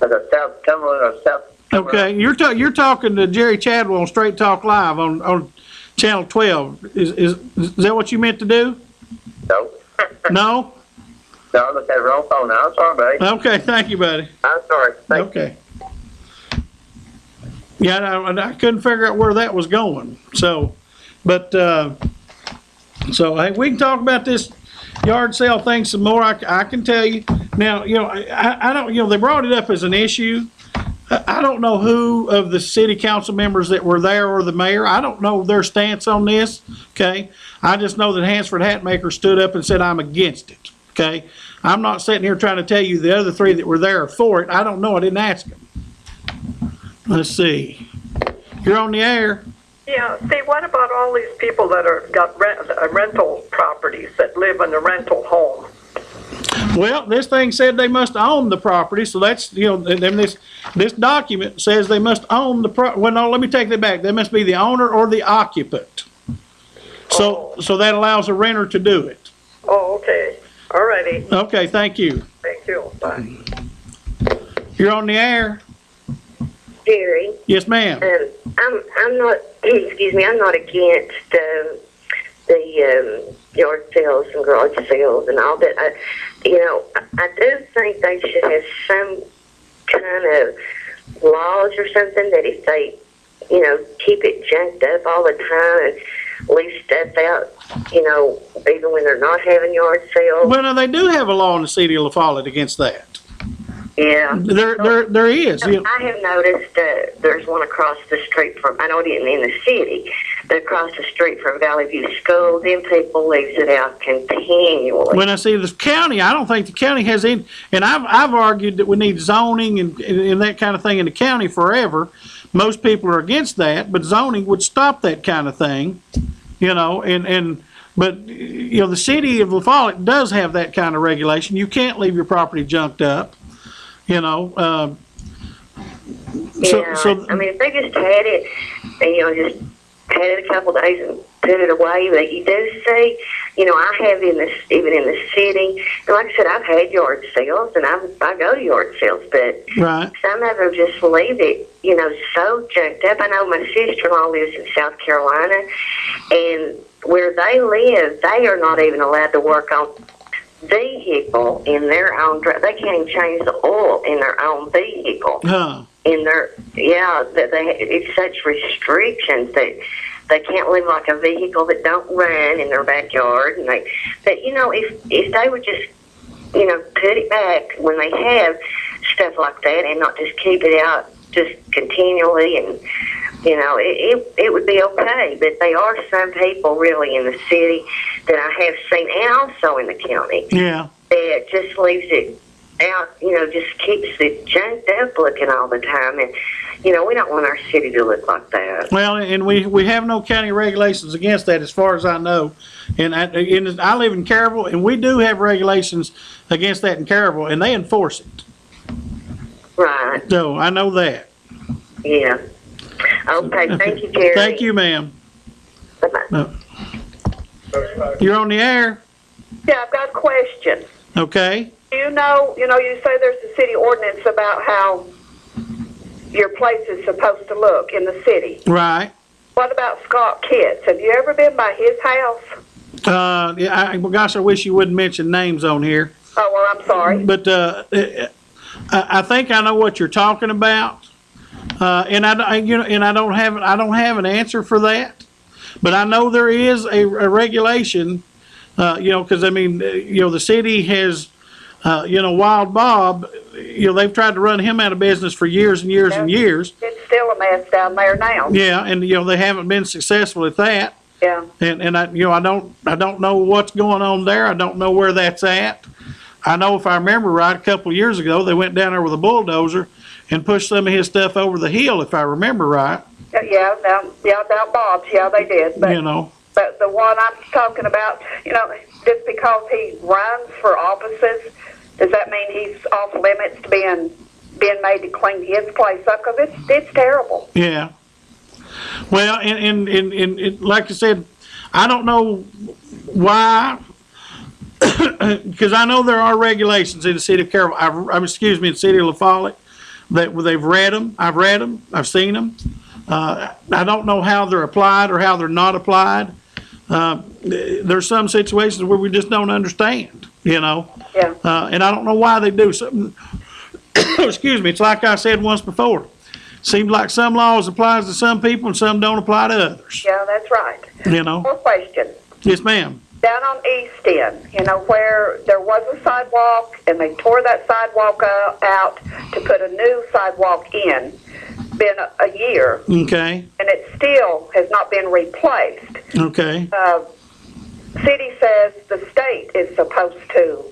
At the South Cumberland or South. okay, you're talking to Jerry Chadwell on Straight Talk Live on Channel 12. Is that what you meant to do? No. No? No, I looked at the wrong phone now. I'm sorry, buddy. Okay, thank you, buddy. I'm sorry. Thank you. Okay. Yeah, I couldn't figure out where that was going. So, but, so hey, we can talk about this yard sale thing some more. I can tell you. Now, you know, I don't, you know, they brought it up as an issue. I don't know who of the city council members that were there or the mayor. I don't know their stance on this, okay? I just know that Hansford Hatmaker stood up and said, I'm against it, okay? I'm not sitting here trying to tell you the other three that were there are for it. I don't know. I didn't ask them. Let's see. You're on the air. Yeah, see, what about all these people that got rental properties that live in a rental home? Well, this thing said they must own the property, so that's, you know, then this document says they must own the well, no, let me take that back. They must be the owner or the occupant. So that allows a renter to do it. Oh, okay. All righty. Okay, thank you. Thank you. Bye. You're on the air. Jerry, Yes, ma'am. I'm not, excuse me, I'm not against the yard sales and garage sales and all that. I do think they should have some kind of laws or something that if they, keep it junked up all the time and leave stuff out, even when they're not having yard sales. Well, now, they do have a law in the city of La Follette against that. Yeah. There is. I have noticed there's one across the street from, I know it isn't in the city, but across the street from Valley View School, them people leaves it out continually. When I see the county, I don't think the county has any, and I've argued that we need zoning and that kind of thing in the county forever. Most people are against that, but zoning would stop that kind of thing, but the city of La Follette does have that kind of regulation. You can't leave your property junked up. I mean, if they just had it, and, just had it a couple of days and put it away, but you do see, I have even in the city, and like I said, I've had yard sales, and I go to yard sales, but right. Some of them just leave it, so junked up. I know my sister-in-law lives in South Carolina, and where they live, they are not even allowed to work on vehicle in their own, they can't even change the oil in their own vehicle. Huh. It's such restrictions that they can't live like a vehicle that don't run in their backyard. And but if they would just, put it back when they have stuff like that and not just keep it out just continually and, it would be okay. But there are some people really in the city that I have seen, and also in the county, yeah, that just leaves it out, just keeps it junked up looking all the time. And, we don't want our city to look like that. Well, and we have no county regulations against that as far as I know. And I live in Caryville, and we do have regulations against that in Caryville, and they enforce it. Right. So I know that. Yeah. Okay, thank you, Jerry. Thank you, ma'am. Bye-bye. You're on the air. Yeah, I've got a question. Okay. You say there's a city ordinance about how your place is supposed to look in the city. Right. What about Scott Kitts? Have you ever been by his house? Yeah. Gosh, I wish you wouldn't mention names on here. Oh, well, I'm sorry. But I think I know what you're talking about, and I don't have an answer for that, but I know there is a regulation, because I mean, the city has, Wild Bob, they've tried to run him out of business for years and years and years. It's still a mess down there now. Yeah, and they haven't been successful at that. Yeah. And I don't know what's going on there. I don't know where that's at. I know if I remember right, a couple of years ago, they went down there with a bulldozer and pushed some of his stuff over the hill, if I remember right. Yeah, down Bob's. Yeah, they did. But, But the one I'm talking about, just because he runs for offices, does that mean he's off limits to being made to clean his place up? Because it's terrible. Yeah. Well, and like I said, I don't know why, because I know there are regulations in the city of Carroll, in the city of La Follette, that they've read them. I've read them. I've seen them. I don't know how they're applied or how they're not applied. There's some situations where we just don't understand, Yeah. and I don't know why they do something. Excuse me. It's like I said once before. Seems like some laws applies to some people and some don't apply to others. Yeah, that's right. More question. Yes, ma'am. Down on East End, where there was a sidewalk and they tore that sidewalk out to put a new sidewalk in. Been a year. Okay. And it still has not been replaced. Okay. City says the state is supposed to,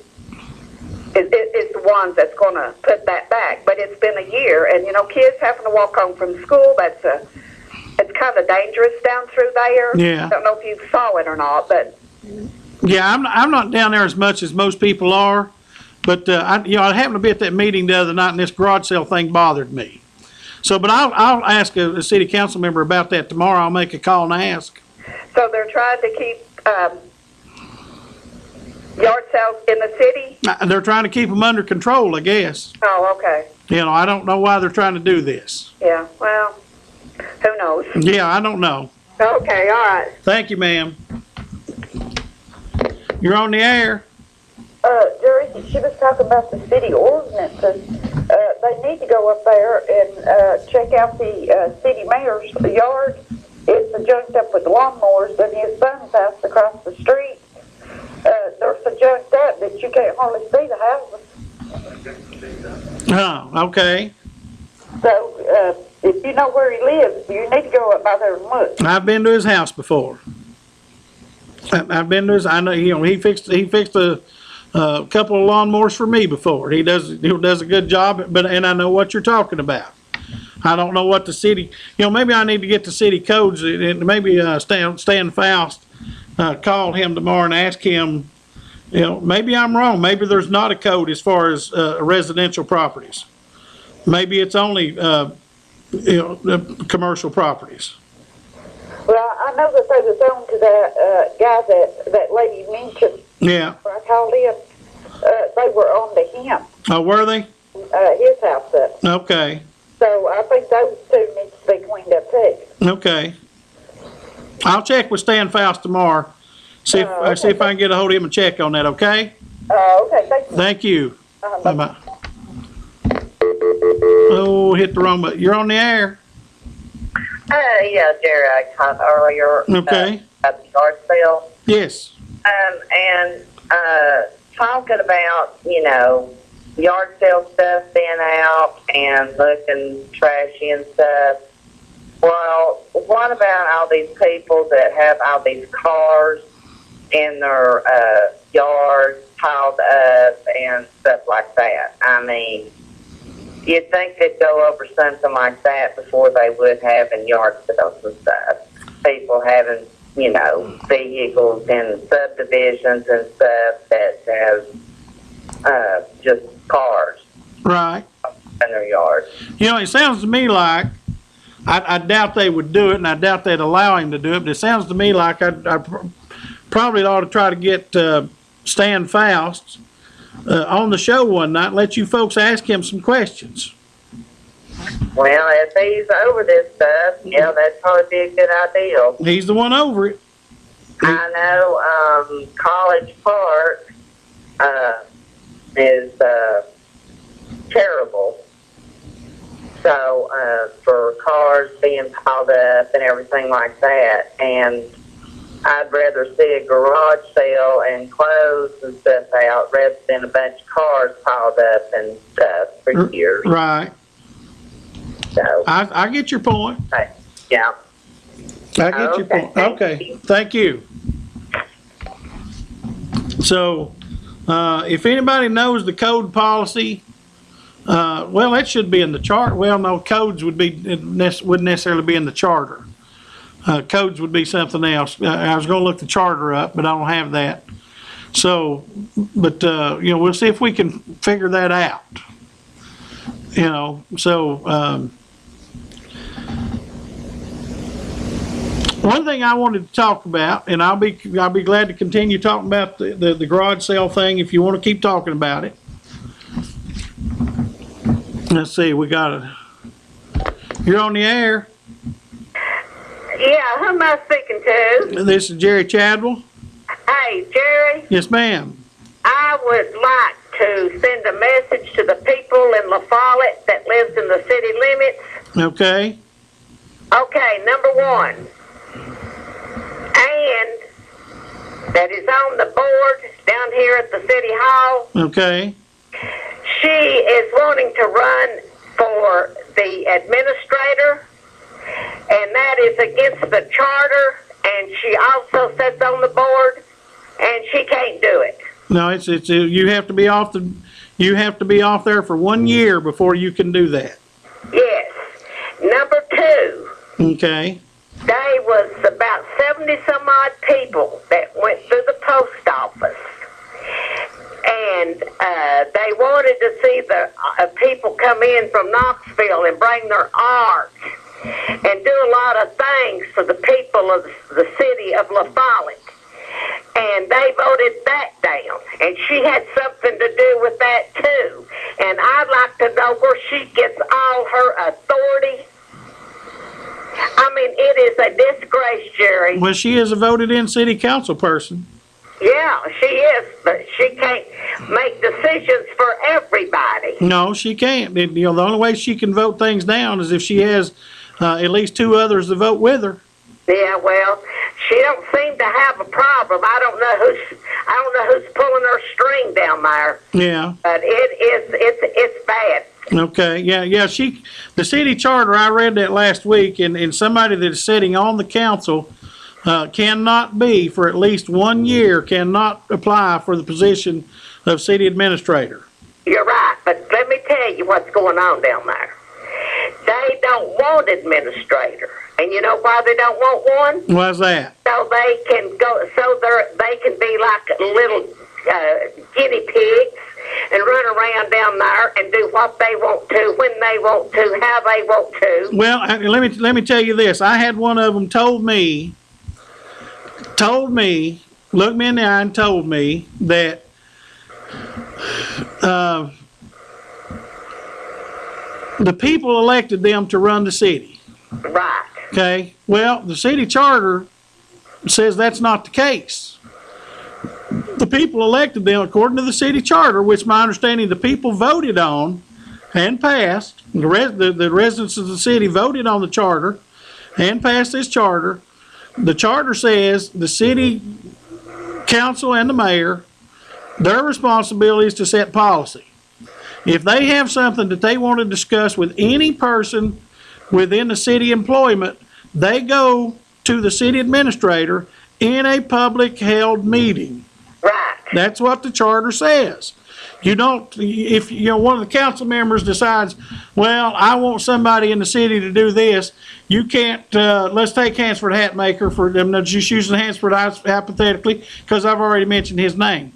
is the ones that's going to put that back. But it's been a year, and kids having to walk home from school, it's kind of dangerous down through there. Yeah. I don't know if you saw it or not, but. Yeah, I'm not down there as much as most people are, but I happened to be at that meeting the other night, and this garage sale thing bothered me. So, but I'll ask a city council member about that tomorrow. I'll make a call and ask. So they're trying to keep yard sales in the city? They're trying to keep them under control, I guess. Oh, okay. I don't know why they're trying to do this. Yeah, well, who knows? Yeah, I don't know. Okay, all right. Thank you, ma'am. You're on the air. Jerry, she was talking about the city ordinances. They need to go up there and check out the city mayor's yard. It's junked up with lawnmowers, and his son's house across the street. They're so junked up that you can't hardly see the houses. Oh, okay. So if you know where he lives, you need to go up by there and look. I've been to his house before. I've been to his. I know he fixed a couple of lawnmowers for me before. He does a good job, and I know what you're talking about. I don't know what the city. Maybe I need to get the city codes and maybe Stan Faust call him tomorrow and ask him. Maybe I'm wrong. Maybe there's not a code as far as residential properties. Maybe it's only commercial properties. Well, I know that they was on to that guy that lady mentioned. Yeah. I called in. They were on to him. Oh, were they? His house up. Okay. So I think those two need to be cleaned up too. Okay. I'll check with Stan Faust tomorrow. See if I can get a hold of him and check on that. Okay. Okay. Thank you. Bye bye. Oh, hit the wrong button. You're on the air. Yeah, Jerry, I called earlier. Okay. At the yard sale. Yes. And talking about, yard sale stuff being out and looking trashy and stuff. Well, what about all these people that have all these cars in their yards piled up and stuff like that? I mean, you'd think they'd go over something like that before they would have in yard sales and stuff. People having, vehicles in subdivisions and stuff that have just cars Right. in their yard. It sounds to me like I doubt they would do it, and I doubt they'd allow him to do it. But it sounds to me like I probably ought to try to get Stan Faust on the show one night and let you folks ask him some questions. Well, if he's over this stuff, yeah, that'd probably be a good idea. He's the one over it. I know College Park is terrible. So for cars being piled up and everything like that, and I'd rather see a garage sale and clothes and stuff out rather than a bunch of cars piled up and stuff for years. Right. So I get your point. yeah. I get your point. Okay. Thank you. So, if anybody knows the code policy, well, that should be in the chart. Well, no, codes wouldn't necessarily be in the charter. Codes would be something else. I was gonna look the charter up, but I don't have that. So, but, we'll see if we can figure that out. One thing I wanted to talk about, and I'll be glad to continue talking about the garage sale thing if you want to keep talking about it. Let's see, you're on the air. Yeah, who am I speaking to? This is Jerry Chadwell. Hey, Jerry. Yes, ma'am. I would like to send a message to the people in La Follette that lives in the city limits. Okay. Okay, number one. And that is on the board down here at the city hall. Okay. She is wanting to run for the administrator, and that is against the charter, and she also sits on the board, and she can't do it. No, it's you have to be off there for 1 year before you can do that. Yes. Number two. Okay. There was about 70 some odd people that went through the post office, and they wanted to see the people come in from Knoxville and bring their art and do a lot of things for the people of the city of La Follette. And they voted that down, and she had something to do with that too. And I'd like to know where she gets all her authority. I mean, it is a disgrace, Jerry. Well, she is a voted-in city council person. Yeah, she is, but she can't make decisions for everybody. No, she can't. The only way she can vote things down is if she has at least two others to vote with her. Yeah, well, she don't seem to have a problem. I don't know who's pulling her string down there. Yeah. But it's bad. Okay, yeah, the city charter, I read that last week, and somebody that's sitting on the council cannot be, for at least 1 year, cannot apply for the position of city administrator. You're right, but let me tell you what's going on down there. They don't want administrator, and you know why they don't want one? Why's that? So they can they can be like little guinea pigs and run around down there and do what they want to, when they want to, how they want to. Well, let me tell you this. I had one of them told me, looked me in the eye and told me that the people elected them to run the city. Right. Okay. Well, the city charter says that's not the case. The people elected them according to the city charter, which my understanding the people voted on and passed. The residents of the city voted on the charter and passed this charter. The charter says the city council and the mayor, their responsibility is to set policy. If they have something that they want to discuss with any person within the city employment, they go to the city administrator in a public held meeting. Right. That's what the charter says. You don't, if one of the council members decides, well, I want somebody in the city to do this, you can't, let's take Hansford Hatmaker I'm just using Hansford hypothetically because I've already mentioned his name.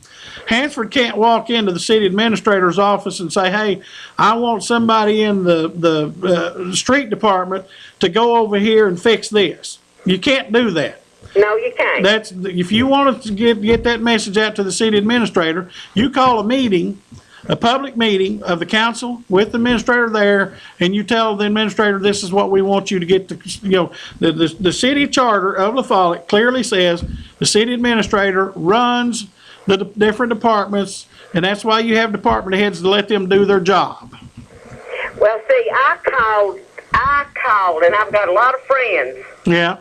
Hansford can't walk into the city administrator's office and say, hey, I want somebody in the street department to go over here and fix this. You can't do that. No, you can't. That's if you want to get that message out to the city administrator, you call a meeting, a public meeting of the council with the administrator there, and you tell the administrator this is what we want you to get to. The city charter of La Follette clearly says the city administrator runs the different departments, and that's why you have department heads to let them do their job. Well, see, I called, and I've got a lot of friends. Yeah.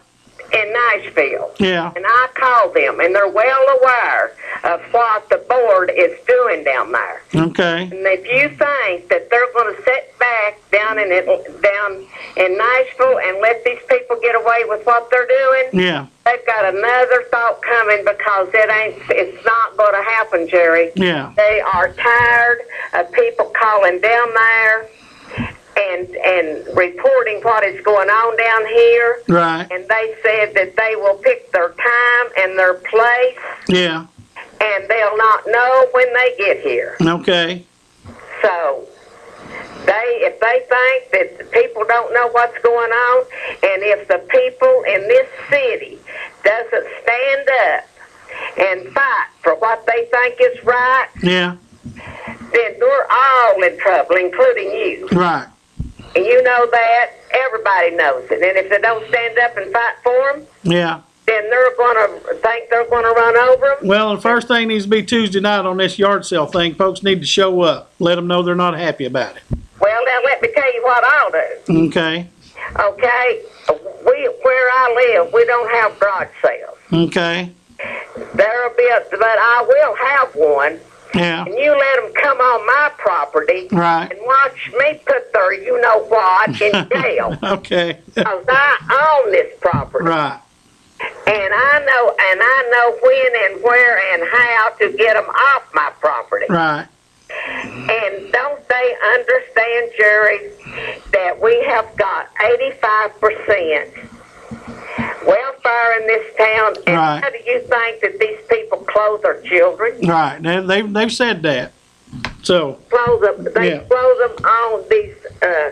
In Nashville. Yeah. And I called them, and they're well aware of what the board is doing down there. Okay. And if you think that they're going to sit back down in Nashville and let these people get away with what they're doing, yeah, they've got another thought coming because it's not going to happen, Jerry. Yeah. They are tired of people calling down there and reporting what is going on down here. Right. And they said that they will pick their time and their place, Yeah. and they'll not know when they get here. Okay. So if they think that the people don't know what's going on, and if the people in this city doesn't stand up and fight for what they think is right, Yeah. then we're all in trouble, including you. Right. And you know that. Everybody knows it. And if they don't stand up and fight for them, Yeah. then they're going to think they're going to run over them. Well, the first thing needs to be Tuesday night on this yard sale thing. Folks need to show up. Let them know they're not happy about it. Well, now let me tell you what I'll do. Okay. Okay? Where I live, we don't have garage sales. Okay. There'll be but I will have one. Yeah. And you let them come on my property Right. and watch me put their you-know-what in jail. Okay. Because I own this property. Right. And I know when and where and how to get them off my property. Right. And don't they understand, Jerry, that we have got 85% welfare in this town? And Right. how do you think that these people clothe their children? Right. They've said that. So. Clothe them. They Yeah. clothe them on these.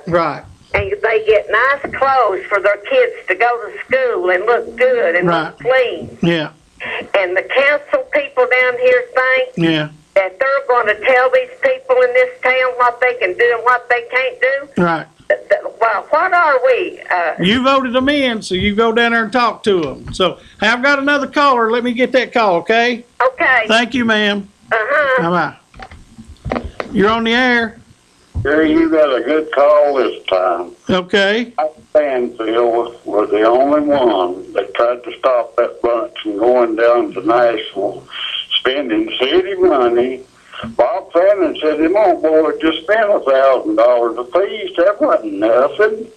Right. And they get nice clothes for their kids to go to school and look good and Right. look clean. Yeah. And the council people down here think Yeah. that they're going to tell these people in this town what they can do and what they can't do. Right. Well, what are we? You voted them in, so you go down there and talk to them. So, hey, I've got another caller. Let me get that call, okay? Okay. Thank you, ma'am. Uh-huh. Bye-bye. You're on the air. Jerry, you got a good call this time. Okay. Stanfield was the only one that tried to stop that bunch from going down to Nashville, spending city money. Bob Fannin said, them old boys just spent $1,000 apiece. That wasn't nothing.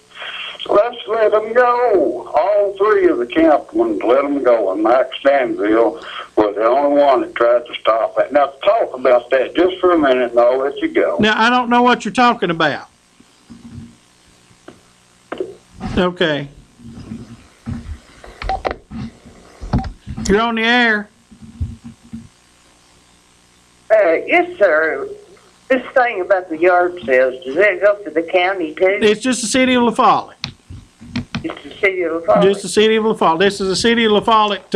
So let's let them go. All three of the councilmen let them go, and Mike Stanfield was the only one that tried to stop it. Now, talk about that just for a minute, and I'll let you go. Now, I don't know what you're talking about. Okay. You're on the air. Yes, sir. This thing about the yard sales, does that go to the county too? It's just the city of La Follette. Just the city of La Follette? Just the city of La Follette. This is the city of La Follette.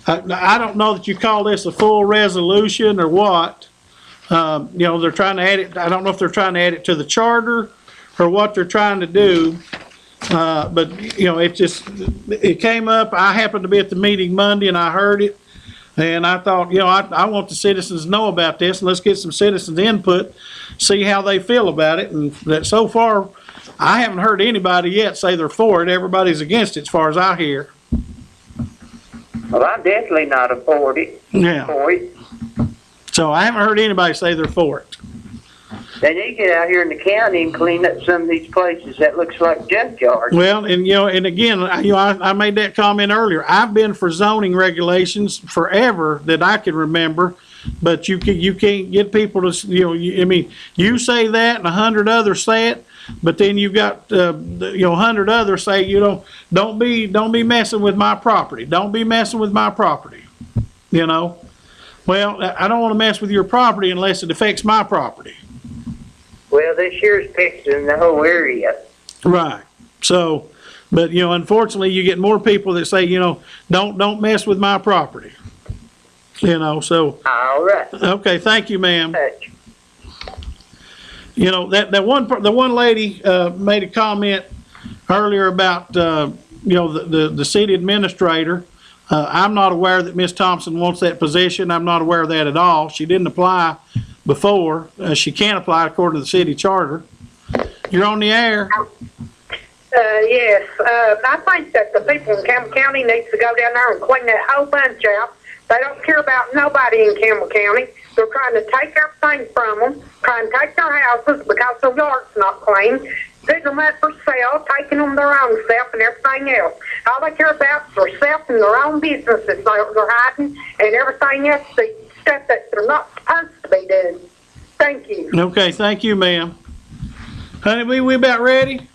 I don't know that you call this a full resolution or what. They're trying to add it. I don't know if they're trying to add it to the charter or what they're trying to do. But it came up. I happened to be at the meeting Monday and I heard it. And I thought, I want the citizens to know about this, and let's get some citizens input, see how they feel about it. And that so far, I haven't heard anybody yet say they're for it. Everybody's against it, as far as I hear. Well, I'm definitely not for it. Yeah. For it. So I haven't heard anybody say they're for it. They need to get out here in the county and clean up some of these places that looks like junkyards. Well, and again, I made that comment earlier. I've been for zoning regulations forever that I can remember, but you can't get people to, you say that and 100 others say it, but then you've got 100 others say, don't be messing with my property. Don't be messing with my property. Well, I don't want to mess with your property unless it affects my property. Well, this year's fixing the whole area. Right. So, but unfortunately, you get more people that say, don't mess with my property. So. All right. Okay. Thank you, ma'am. The one lady made a comment earlier about the city administrator. I'm not aware that Ms. Thompson wants that position. I'm not aware of that at all. She didn't apply before. She can't apply according to the city charter. You're on the air. Yes. I think that the people in Campbell County needs to go down there and clean that whole bunch out. They don't care about nobody in Campbell County. They're trying to take everything from them, trying to take their houses because their yard's not clean, putting them up for sale, taking them their own stuff and everything else. All they care about is their self and their own businesses they're hiding and everything else, the stuff that they're not supposed to be doing. Thank you. Okay, thank you, ma'am. Honeybee, we about ready?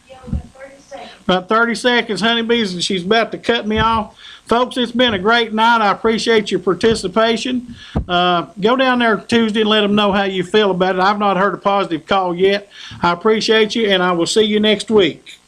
About 30 seconds, honeybees, and she's about to cut me off. Folks, it's been a great night. I appreciate your participation. Go down there Tuesday and let them know how you feel about it. I've not heard a positive call yet. I appreciate you, and I will see you next week.